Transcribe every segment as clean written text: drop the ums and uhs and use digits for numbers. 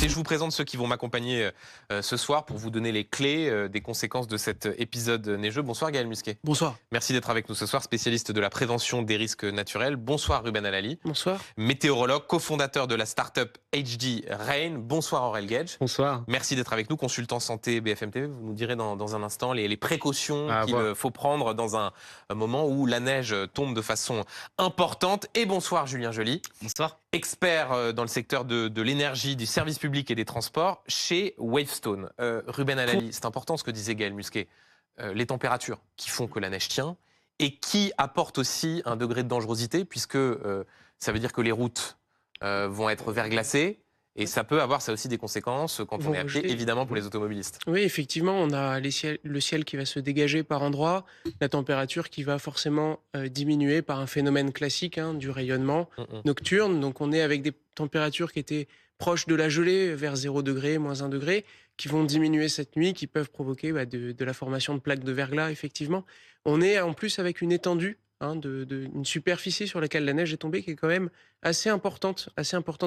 Et je vous présente ceux qui vont m'accompagner ce soir pour vous donner les clés des conséquences de cet épisode neigeux. Bonsoir Gaël Musquet. Bonsoir. Merci d'être avec nous ce soir, spécialiste de la prévention des risques naturels. Bonsoir Ruben Alali. Bonsoir. Météorologue, cofondateur de la start-up HD Rain. Bonsoir Aurel Gage. Bonsoir. Merci d'être avec nous, consultant santé BFM TV. Vous nous direz dans un instant les précautions qu'il faut prendre dans un moment où la neige tombe de façon importante. Et bonsoir Julien Joly. Bonsoir. Expert dans le secteur de l'énergie, du service public et des transports chez Wavestone. Ruben Alali, c'est important ce que disait Gaël Musquet. Les températures qui font que la neige tient et qui apportent aussi un degré de dangerosité puisque ça veut dire que les routes vont être verglacées. Et ça peut avoir ça aussi des conséquences quand on est à pied, évidemment pour les automobilistes. Oui, effectivement, on a le ciel qui va se dégager par endroits, la température qui va forcément diminuer par un phénomène classique du rayonnement nocturne. Donc on est avec des températures qui étaient proches de la gelée, vers 0 degré, moins 1 degré, qui vont diminuer cette nuit, qui peuvent provoquer de la formation de plaques de verglas, effectivement. On est en plus avec une étendue, une superficie sur laquelle la neige est tombée qui est quand même assez importante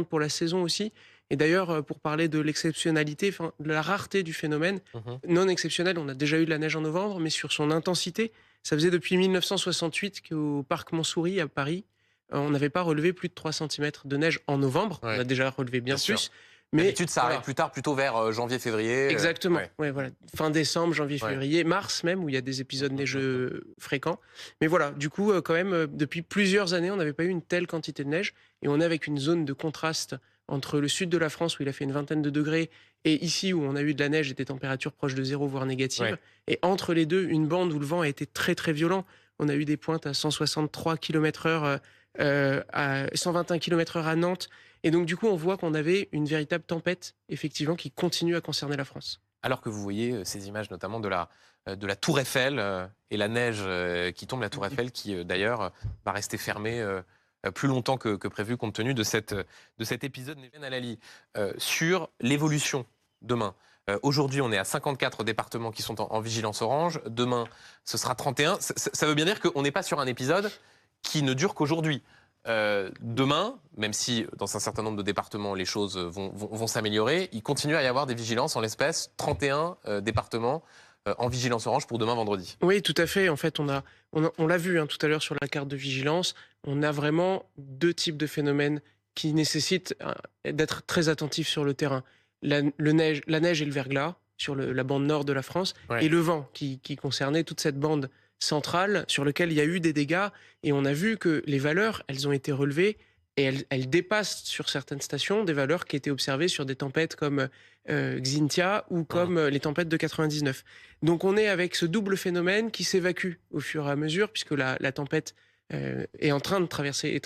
pour la saison aussi. Et d'ailleurs, pour parler de l'exceptionnalité, de la rareté du phénomène, non exceptionnel, on a déjà eu de la neige en novembre, mais sur son intensité, ça faisait depuis 1968 qu'au parc Montsouris à Paris, on n'avait pas relevé plus de 3 cm de neige en novembre. Ouais. On a déjà relevé bien plus. Mais d'habitude, ça arrive plus tard, plutôt vers janvier-février. Exactement. Ouais, voilà. Fin décembre, janvier-février, mars même, où il y a des épisodes neigeux fréquents. Mais voilà, du coup, quand même, depuis plusieurs années, on n'avait pas eu une telle quantité de neige. Et on est avec une zone de contraste entre le sud de la France, où il a fait une vingtaine de degrés, et ici, où on a eu de la neige et des températures proches de 0, voire négatives. Ouais. Et entre les deux, une bande où le vent a été très, très violent. On a eu des pointes à 163 km/h, à 121 km/h à Nantes. Et donc, du coup, on voit qu'on avait une véritable tempête, effectivement, qui continue à concerner la France. Alors que vous voyez ces images, notamment de la Tour Eiffel et la neige qui tombe, la Tour Eiffel qui, d'ailleurs, va rester fermée plus longtemps que prévu, compte tenu de cet épisode. Ruben Alali, sur l'évolution demain. Aujourd'hui, on est à 54 départements qui sont en vigilance orange. Demain, ce sera 31. Ça veut bien dire qu'on n'est pas sur un épisode qui ne dure qu'aujourd'hui. Demain, même si dans un certain nombre de départements les choses vont s'améliorer, il continue à y avoir des vigilances, en l'espèce 31 départements en vigilance orange pour demain vendredi. Oui, tout à fait. En fait, on l'a vu tout à l'heure sur la carte de vigilance, on a vraiment 2 types de phénomènes qui nécessitent d'être très attentifs sur le terrain. La neige et le verglas sur la bande nord de la France, ouais. Et le vent qui concernait toute cette bande centrale sur lequel il y a eu des dégâts, et on a vu que les valeurs, elles ont été relevées et elles dépassent sur certaines stations des valeurs qui étaient observées sur des tempêtes comme Xynthia ou comme les tempêtes de 99. Donc on est avec ce double phénomène qui s'évacue au fur et à mesure, puisque la tempête est en train de traverser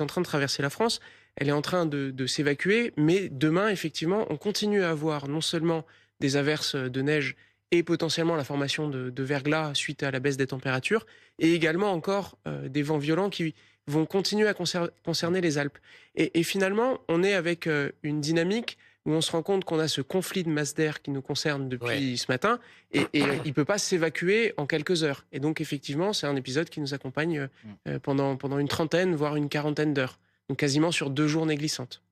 la France, elle est en train de s'évacuer, mais demain, effectivement, on continue à avoir non seulement des averses de neige et potentiellement la formation de verglas suite à la baisse des températures, et également encore des vents violents qui vont continuer à concerner les Alpes. Et finalement, on est avec une dynamique où on se rend compte qu'on a ce conflit de masse d'air qui nous concerne depuis ce matin, et il ne peut pas s'évacuer en quelques heures. Et donc, effectivement, c'est un épisode qui nous accompagne pendant une trentaine, voire une quarantaine d'heures. Donc quasiment sur 2 journées glissantes.